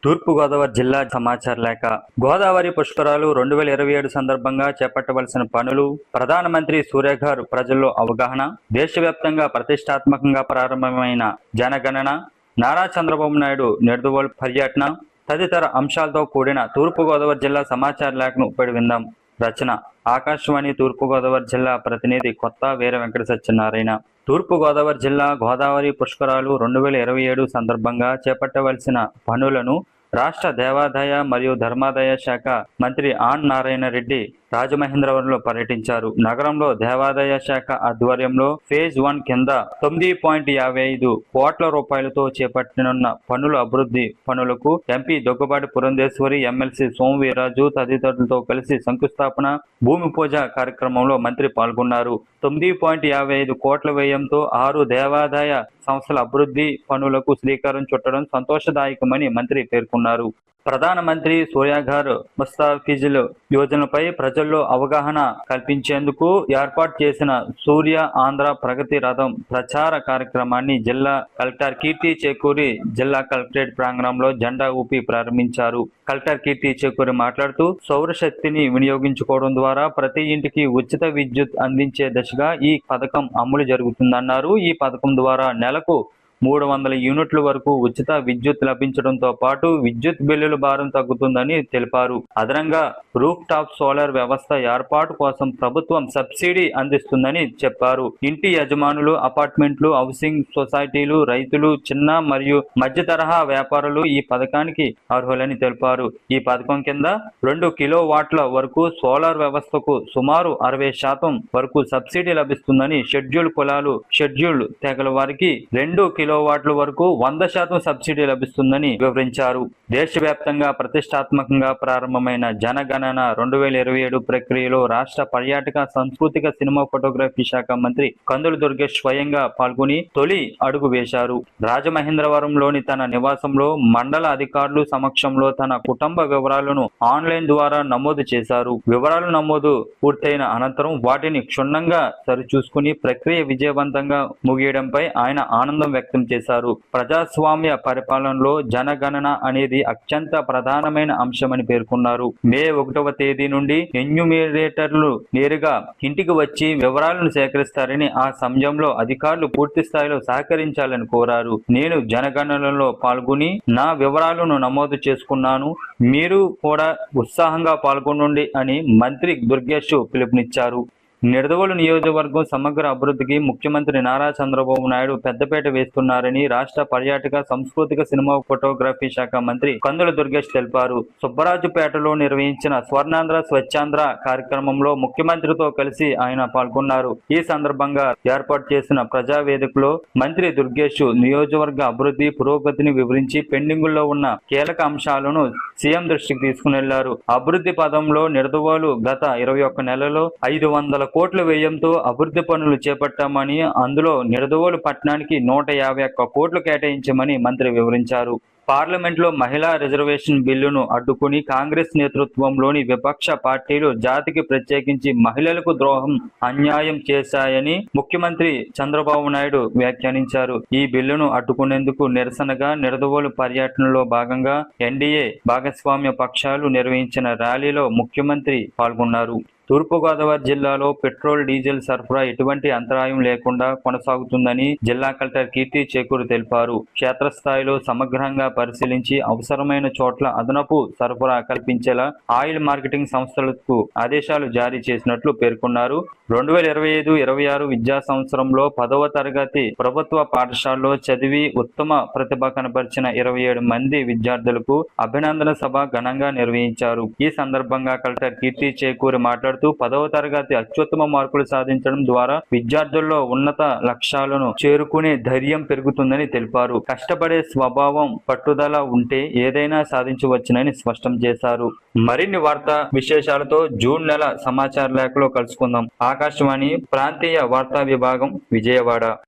తూర్పుగోదావరి జిల్లా సమాచార లేఖ. గోదావరి పుష్కరాలు 2027 సందర్భంగా చేపట్టవలసిన పనులు, ప్రధానమంత్రి సూర్యఘర్ ప్రజల్లో అవగాహన, దేశవ్యాప్తంగా ప్రతిష్టాత్మకంగా ప్రారంభమైన జనగణన, నారా చంద్రబాబు నాయుడు నిడదవోలు పర్యటన తదితర అంశాలతో కూడిన తూర్పుగోదావరి జిల్లా సమాచార లేఖను ఇప్పుడు విందాం. రచన ఆకాశవాణి తూర్పుగోదావరి జిల్లా ప్రతినిధి కొత్త వీర వెంకట సత్యనారాయణ. తూర్పుగోదావరి జిల్లా గోదావరి పుష్కరాలు 2027 సందర్భంగా చేపట్టవలసిన పనులను రాష్ట్ర దేవాదాయ మరియు ధర్మాదాయ శాఖ మంత్రి ఆన్ నారాయణ రెడ్డి రాజమహేంద్రవరంలో పర్యటించారు. నగరంలో దేవాదాయ శాఖ ఆధ్వర్యంలో ఫేజ్ 1 కింద 9.55 కోట్ల రూపాయలతో చేపట్టనున్న పనుల అభివృద్ధి పనులకు ఎంపీ దగ్గుబాటి పురంధేశ్వరి, ఎమ్మెల్సీ సోము వీర్రాజు తదితరులతో కలిసి శంకుస్థాపన, భూమి పూజ కార్యక్రమంలో మంత్రి పాల్గొన్నారు. 9.55 కోట్ల వ్యయంతో 6 దేవాదాయ సంస్థల అభివృద్ధి పనులకు శ్రీకారం చుట్టడం సంతోషదాయకమని మంత్రి పేర్కొన్నారు. ప్రధానమంత్రి సూర్యఘర్ ముస్తాఫిజుల్ యోజనపై ప్రజల్లో అవగాహన కల్పించేందుకు ఏర్పాటు చేసిన సూర్య ఆంధ్ర ప్రగతి రథం ప్రచార కార్యక్రమాన్ని జిల్లా కలెక్టర్ కీర్తి చేకూరి జిల్లా కలెక్టరేట్ ప్రాంగణంలో జెండా ఊపి ప్రారంభించారు. కలెక్టర్ కీర్తి చేకూరి మాట్లాడుతూ సౌరశక్తిని వినియోగించుకోవడం ద్వారా ప్రతి ఇంటికి ఉచిత విద్యుత్ అందించే దిశగా ఈ పథకం అమలు జరుగుతుందన్నారు. ఈ పథకం ద్వారా నెలకు 300 యూనిట్ల వరకు ఉచిత విద్యుత్ లభించడంతో పాటు విద్యుత్ బిల్లుల భారం తగ్గుతుందని తెలిపారు. అదనంగా రూఫ్ టాప్ సోలార్ వ్యవస్థ ఏర్పాటు కోసం ప్రభుత్వం సబ్సిడీ అందిస్తుందని చెప్పారు. ఇంటి యజమానులు, అపార్ట్మెంట్లు, హౌసింగ్ సొసైటీలు, రైతులు, చిన్న మరియు మధ్య తరహా వ్యాపారులు ఈ పథకానికి అర్హులని తెలిపారు. ఈ పథకం కింద 2 కిలోవాట్ల వరకు సోలార్ వ్యవస్థకు సుమారు 60% వరకు సబ్సిడీ లభిస్తుందని, షెడ్యూల్ కులాలు, షెడ్యూల్ తెగల వారికి 2 కిలోవాట్ల వరకు 100% సబ్సిడీ లభిస్తుందని వివరించారు. దేశవ్యాప్తంగా ప్రతిష్టాత్మకంగా ప్రారంభమైన జనగణన 2027 ప్రక్రియలో రాష్ట్ర పర్యాటక, సాంస్కృతిక, సినిమా, ఫోటోగ్రఫీ శాఖ మంత్రి కందుల దుర్గేష్ స్వయంగా పాల్గొని తొలి అడుగు వేశారు. రాజమహేంద్రవరంలోని తన నివాసంలో మండల అధికారులు సమక్షంలో తన కుటుంబ వివరాలను ఆన్లైన్ ద్వారా నమోదు చేశారు. వివరాలు నమోదు పూర్తయిన అనంతరం వాటిని క్షుణ్ణంగా సరిచూసుకుని ప్రక్రియ విజయవంతంగా ముగియడంపై ఆయన ఆనందం వ్యక్తం చేశారు. ప్రజాస్వామ్య పరిపాలనలో జనగణన అనేది అత్యంత ప్రధానమైన అంశమని పేర్కొన్నారు. మే 1వ తేదీ నుండి ఎన్యూమిరేటర్లు నేరుగా ఇంటికి వచ్చి వివరాలను సేకరిస్తారని, ఆ సమయంలో అధికారులు పూర్తి స్థాయిలో సహకరించాలని కోరారు. నేను జనగణనలో పాల్గొని నా వివరాలను నమోదు చేసుకున్నాను, మీరు కూడా ఉత్సాహంగా పాల్గొనండి అని మంత్రి దుర్గేష్ పిలుపునిచ్చారు. నిడదవోలు నియోజకవర్గం సమగ్ర అభివృద్ధికి ముఖ్యమంత్రి నారా చంద్రబాబు నాయుడు పెద్దపీట వేస్తున్నారని రాష్ట్ర పర్యాటక, సాంస్కృతిక, సినిమా, ఫోటోగ్రఫీ శాఖ మంత్రి కందుల దుర్గేష్ తెలిపారు. సుబ్బరాజుపేటలో నిర్వహించిన స్వర్ణాంధ్ర స్వచ్ఛాంధ్ర కార్యక్రమంలో ముఖ్యమంత్రితో కలిసి ఆయన పాల్గొన్నారు. ఈ సందర్భంగా ఏర్పాటు చేసిన ప్రజావేదికలో మంత్రి దుర్గేష్ నియోజకవర్గ అభివృద్ధి పురోగతిని వివరించి పెండింగుల్లో ఉన్న కీలక అంశాలను సీఎం దృష్టికి తీసుకుని వెళ్లారు. అభివృద్ధి పదంలో నిడదవోలు గత 21 నెలలో 500 కోట్ల వ్యయంతో అభివృద్ధి పనులు చేపట్టామని, అందులో నిడదవోలు పట్టణానికి 151 కోట్లు కేటాయించామని మంత్రి వివరించారు. పార్లమెంట్లో మహిళా రిజర్వేషన్ బిల్లును అడ్డుకుని కాంగ్రెస్ నేతృత్వంలోని విపక్ష పార్టీలు జాతికి ప్రత్యేకించి మహిళలకు ద్రోహం, అన్యాయం చేశాయని ముఖ్యమంత్రి చంద్రబాబు నాయుడు వ్యాఖ్యానించారు. ఈ బిల్లును అడ్డుకునేందుకు నిరసనగా నిడదవోలు పర్యటనలో భాగంగా ఎన్డీఏ భాగస్వామ్య పక్షాలు నిర్వహించిన ర్యాలీలో ముఖ్యమంత్రి పాల్గొన్నారు. తూర్పుగోదావరి జిల్లాలో పెట్రోల్, డీజిల్ సరఫరా ఎటువంటి అంతరాయం లేకుండా కొనసాగుతుందని జిల్లా కలెక్టర్ కీర్తి చేకూరి తెలిపారు. క్షేత్రస్థాయిలో సమగ్రంగా పరిశీలించి అవసరమైన చోట్ల అదనపు సరఫరా కల్పించేలా ఆయిల్ మార్కెటింగ్ సంస్థలకు ఆదేశాలు జారీ చేసినట్లు పేర్కొన్నారు. 2025-26 విద్యా సంవత్సరంలో 10వ తరగతి ప్రభుత్వ పాఠశాలలో చదివి ఉత్తమ ప్రతిభ కనబరిచిన 27 మంది విద్యార్థులకు అభినందన సభ ఘనంగా నిర్వహించారు. ఈ సందర్భంగా కలెక్టర్ కీర్తి చేకూరి మాట్లాడుతూ 10వ తరగతి అత్యుత్తమ మార్కులు సాధించడం ద్వారా విద్యార్థుల్లో ఉన్నత లక్ష్యాలను చేరుకునే ధైర్యం పెరుగుతుందని తెలిపారు. కష్టపడే స్వభావం, పట్టుదల ఉంటే ఏదైనా సాధించవచ్చునని స్పష్టం చేశారు. మరిన్ని వార్తా విశేషాలతో జూన్ నెల సమాచార లేఖలో కలుసుకుందాం. ఆకాశవాణి ప్రాంతీయ వార్తా విభాగం, విజయవాడ.